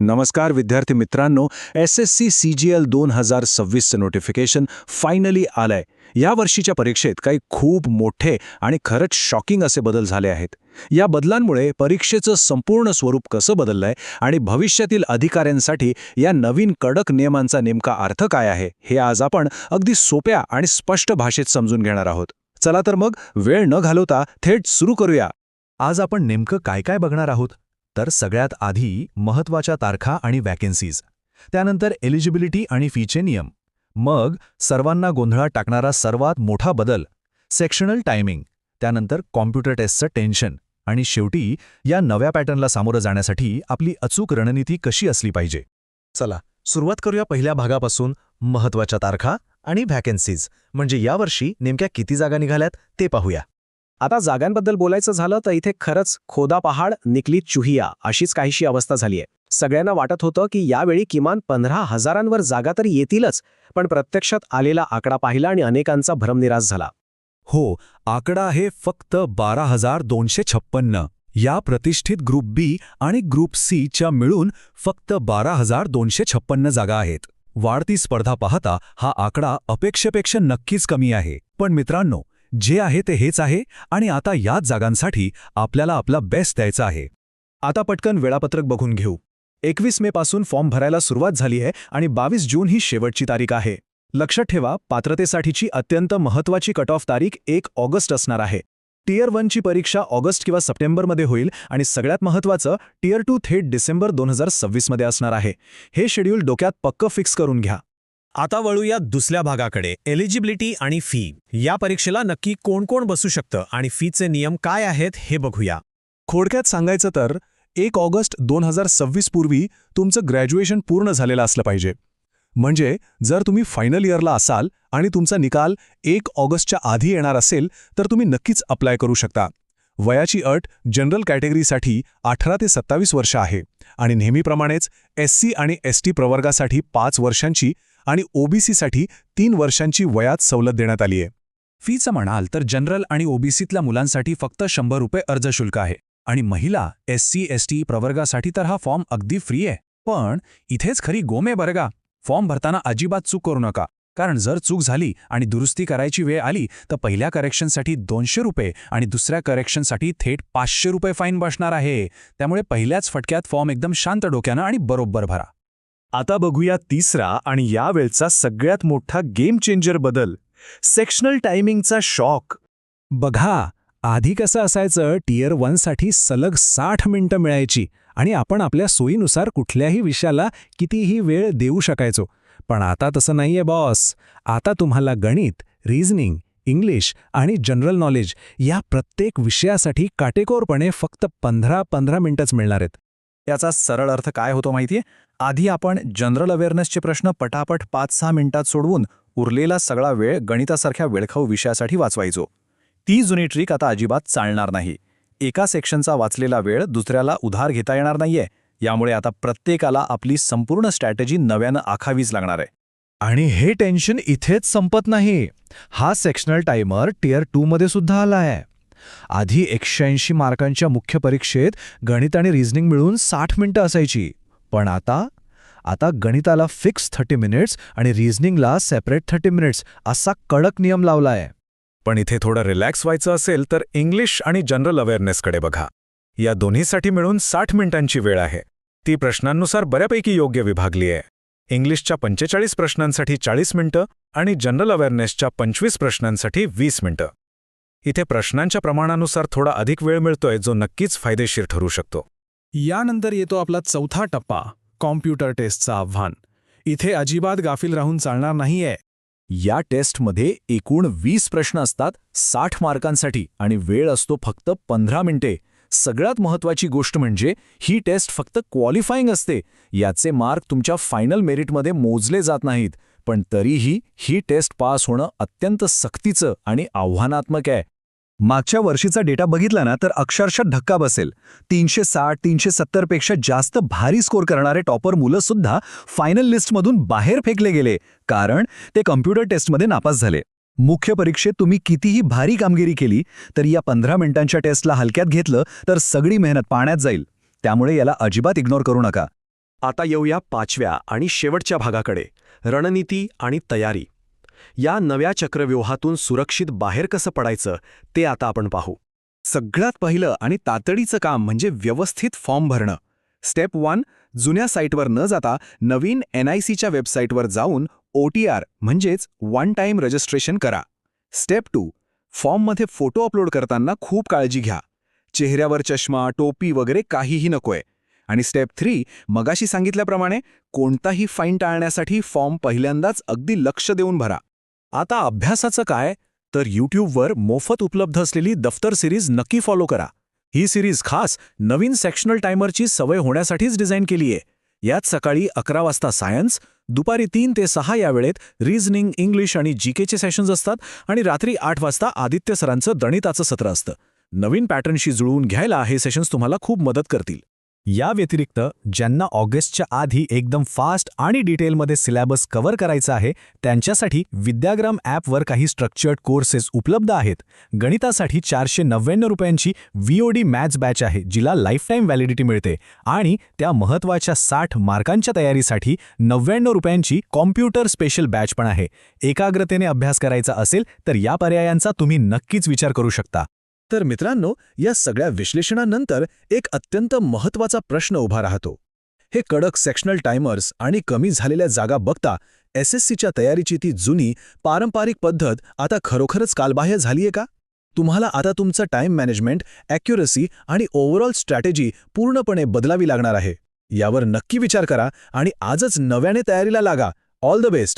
नमस्कार विद्यार्थी मित्रांनो, SSC CGL 2026चं नोटिफिकेशन फायनली आलंय. या वर्षीच्या परीक्षेत काही खूप मोठे आणि खरंच शॉकिंग असे बदल झाले आहेत. या बदलांमुळे परीक्षेचं संपूर्ण स्वरूप कसं बदललंय आणि भविष्यातील अधिकाऱ्यांसाठी या नवीन कडक नियमांचा नेमका अर्थ काय आहे, हे आज आपण अगदी सोप्या आणि स्पष्ट भाषेत समजून घेणार आहोत. चला तर मग वेळ न घालवता थेट सुरू करूया. आज आपण नेमकं काय काय बघणार आहोत, तर सगळ्यात आधी महत्त्वाच्या तारखा आणि वॅकेन्सीज, त्यानंतर एलिजिबिलिटी आणि फीचे नियम, मग सर्वांना गोंधळात टाकणारा सर्वात मोठा बदल सेक्शनल टायमिंग, त्यानंतर कॉम्प्युटर टेस्टचं टेन्शन, आणि शेवटी या नव्या पॅटर्नला सामोरं जाण्यासाठी आपली अचूक रणनीती कशी असली पाहिजे. चला सुरुवात करूया पहिल्या भागापासून. महत्त्वाच्या तारखा आणि व्हॅकेन्सीज म्हणजे यावर्षी नेमक्या किती जागा निघाल्यात ते पाहूया. आता जागांबद्दल बोलायचं झालं तर इथे खरंच खोदा पहाड निकली चुहिया अशीच काहीशी अवस्था झालीय. सगळ्यांना वाटत होतं की यावेळी किमान 15,000वर जागा तर येतीलच, पण प्रत्यक्षात आलेला आकडा पाहिला आणि अनेकांचा भ्रमनिरास झाला. हो, आकडा आहे फक्त 12,256. या प्रतिष्ठित ग्रुप बी आणि ग्रुप सी च्या मिळून फक्त 12,256 जागा आहेत. वाढती स्पर्धा पाहता हा आकडा अपेक्षेपेक्षा नक्कीच कमी आहे. पण मित्रांनो, जे आहे ते हेच आहे आणि आता याच जागांसाठी आपल्याला आपला बेस्ट द्यायचा आहे. आता पटकन वेळापत्रक बघून घेऊ. 21 मे पासून फॉर्म भरायला सुरुवात झाली आहे आणि 22 जून ही शेवटची तारीख आहे. लक्षात ठेवा, पात्रतेसाठीची अत्यंत महत्त्वाची कट ऑफ तारीख 1 ऑगस्ट असणार आहे. टियर 1ची परीक्षा ऑगस्ट किंवा सप्टेंबरमध्ये होईल आणि सगळ्यात महत्त्वाचं टियर 2 थेट डिसेंबर 2026 मध्ये असणार आहे. हे शेड्यूल डोक्यात पक्क फिक्स करून घ्या. आता वळूया दुसऱ्या भागाकडे, एलिजिबिलिटी आणि फी. या परीक्षेला नक्की कोण कोण बसू शकतं आणि फीचे नियम काय आहेत हे बघूया. थोडक्यात सांगायचं तर 1 ऑगस्ट 2026 पूर्वी तुमचं ग्रॅज्युएशन पूर्ण झालेलं असलं पाहिजे. म्हणजे जर तुम्ही फायनल इयरला असाल आणि तुमचा निकाल 1 ऑगस्टच्या आधी येणार असेल तर तुम्ही नक्कीच अप्लाय करू शकता. वयाची अट जनरल कॅटेगरीसाठी 18 ते 27 वर्ष आहे आणि नेहमीप्रमाणेच SC आणि ST प्रवर्गासाठी 5 वर्षांची आणि OBCसाठी 3 वर्षांची वयात सवलत देण्यात आली आहे. फीचं म्हणाल तर जनरल आणि OBCतल्या मुलांसाठी फक्त 100 रुपये अर्ज शुल्क आहे आणि महिला SC ST प्रवर्गासाठी तर हा फॉर्म अगदी फ्री आहे. पण इथेच खरी गोमे बरं का, फॉर्म भरताना अजिबात चूक करू नका, कारण जर चूक झाली आणि दुरुस्ती करायची वेळ आली तर पहिल्या करेक्शनसाठी 200 रुपये आणि दुसऱ्या करेक्शनसाठी थेट 500 रुपये फाईन बसणार आहे. त्यामुळे पहिल्याच फटक्यात फॉर्म एकदम शांत डोक्यानं आणि बरोबर भरा. आता बघूया तिसरा आणि यावेळचा सगळ्यात मोठा गेम चेंजर बदल, सेक्शनल टायमिंगचा शॉक. बघा, आधी कसं असायचं, टियर 1साठी सलग 60 मिनिटं मिळायची आणि आपण आपल्या सोयीनुसार कुठल्याही विषयाला कितीही वेळ देऊ शकायचो. पण आता तसं नाहीये बॉस. आता तुम्हाला गणित, रिझनिंग, इंग्लिश आणि जनरल नॉलेज या प्रत्येक विषयासाठी काटेकोरपणे फक्त 15 मिनिटंच मिळणार आहेत. याचा सरळ अर्थ काय होतो माहितीये? आधी आपण जनरल अवेअरनेसचे प्रश्न पटापट 5-6 मिनिटात सोडवून उरलेला सगळा वेळ गणितासारख्या वेळखाऊ विषयासाठी वाचवायचो. ती जुनी ट्रिक आता अजिबात चालणार नाही. एका सेक्शनचा वाचलेला वेळ दुसऱ्याला उधार घेता येणार नाहीये. यामुळे आता प्रत्येकाला आपली संपूर्ण स्ट्रॅटेजी नव्यानं आखावीच लागणार आहे. आणि हे टेन्शन इथेच संपत नाही. हा सेक्शनल टायमर टियर 2 मध्ये सुद्धा आला आहे. आधी 180 मार्कांच्या मुख्य परीक्षेत गणित आणि रिझनिंग मिळून 60 मिनिटं असायची. पण आता गणिताला फिक्स 30 मिनिट्स आणि रिझनिंगला सेपरेट 30 मिनिट्स असा कडक नियम लावला आहे. पण इथे थोडं रिलॅक्स व्हायचं असेल तर इंग्लिश आणि जनरल अवेअरनेसकडे बघा. या दोन्हीसाठी मिळून 60 मिनिटांची वेळ आहे. ती प्रश्नांनुसार बऱ्यापैकी योग्य विभागली आहे. इंग्लिशच्या 45 प्रश्नांसाठी 40 मिनिटं आणि जनरल अवेअरनेसच्या 25 प्रश्नांसाठी 20 मिनिटं. इथे प्रश्नांच्या प्रमाणानुसार थोडा अधिक वेळ मिळतोय, जो नक्कीच फायदेशीर ठरू शकतो. यानंतर येतो आपला चौथा टप्पा, कॉम्प्युटर टेस्टचं आव्हान. इथे अजिबात गाफील राहून चालणार नाहीये. या टेस्टमध्ये एकूण 20 प्रश्न असतात 60 मार्कांसाठी आणि वेळ असतो फक्त 15 मिनिटे. सगळ्यात महत्त्वाची गोष्ट म्हणजे ही टेस्ट फक्त क्वालिफाईंग असते. याचे मार्क तुमच्या फायनल मेरिटमध्ये मोजले जात नाहीत. पण तरीही ही टेस्ट पास होणं अत्यंत सक्तीचं आणि आव्हानात्मक आहे. मागच्या वर्षीचा डेटा बघितला ना तर अक्षरशः धक्का बसेल. 360-370 पेक्षा जास्त भारी स्कोर करणारे टॉपर मुलं सुद्धा फायनल लिस्टमधून बाहेर फेकले गेले, कारण ते कम्प्युटर टेस्टमध्ये नापास झाले. मुख्य परीक्षेत तुम्ही कितीही भारी कामगिरी केली तर या 15 मिनिटांच्या टेस्टला हलक्यात घेतलं तर सगळी मेहनत पाण्यात जाईल. त्यामुळे याला अजिबात इग्नोर करू नका. आता येऊया 5व्या आणि शेवटच्या भागाकडे, रणनीती आणि तयारी. या नव्या चक्रव्यूहातून सुरक्षित बाहेर कसं पडायचं ते आता आपण पाहू. सगळ्यात पहिलं आणि तातडीचं काम म्हणजे व्यवस्थित फॉर्म भरणं. स्टेप 1, जुन्या साईटवर न जाता नवीन NICच्या वेबसाईटवर जाऊन OTR म्हणजेच वन टाईम रजिस्ट्रेशन करा. स्टेप 2, फॉर्ममध्ये फोटो अपलोड करताना खूप काळजी घ्या. चेहऱ्यावर चष्मा, टोपी वगैरे काहीही नकोय. आणि स्टेप 3, मगाशी सांगितल्याप्रमाणे कोणताही फाईन टाळण्यासाठी फॉर्म पहिल्यांदाच अगदी लक्ष देऊन भरा. आता अभ्यासाचं काय, तर YouTubeवर मोफत उपलब्ध असलेली दफ्तर सिरीज नक्की फॉलो करा. ही सिरीज खास नवीन सेक्शनल टायमरची सवय होण्यासाठीच डिझाईन केली आहे. यात सकाळी 11 वाजता सायन्स, दुपारी 3 ते 6 या वेळेत रिझनिंग, इंग्लिश आणि जीकेचे सेशन्स असतात आणि रात्री 8 वाजता आदित्य सरांचं गणिताचं सत्र असतं. नवीन पॅटर्नशी जुळवून घ्यायला हे सेशन्स तुम्हाला खूप मदत करतील. या व्यतिरिक्त ज्यांना ऑगस्टच्या आधी एकदम फास्ट आणि डिटेलमध्ये सिलेबस कव्हर करायचा आहे त्यांच्यासाठी विद्याग्राम ॲपवर काही स्ट्रक्चर्ड कोर्सेस उपलब्ध आहेत. गणितासाठी 499 रुपयांची VOD मॅथ्स बॅच आहे जिला लाईफटाईम व्हॅलिडिटी मिळते आणि त्या महत्त्वाच्या 60 मार्कांच्या तयारीसाठी 99 रुपयांची कॉम्प्युटर स्पेशल बॅच पण आहे. एकाग्रतेने अभ्यास करायचा असेल तर या पर्यायांचा तुम्ही नक्कीच विचार करू शकता. तर मित्रांनो, या सगळ्या विश्लेषणानंतर एक अत्यंत महत्त्वाचा प्रश्न उभा राहतो. हे कडक सेक्शनल टायमर्स आणि कमी झालेल्या जागा बघता SSCच्या तयारीची ती जुनी पारंपरिक पद्धत आता खरोखरच कालबाह्य झालीये का? तुम्हाला आता तुमचं टाईम मॅनेजमेंट, ॲक्युरसी आणि ओव्हरऑल स्ट्रॅटेजी पूर्णपणे बदलावी लागणार आहे. यावर नक्की विचार करा आणि आजच नव्याने तयारीला लागा. All the best.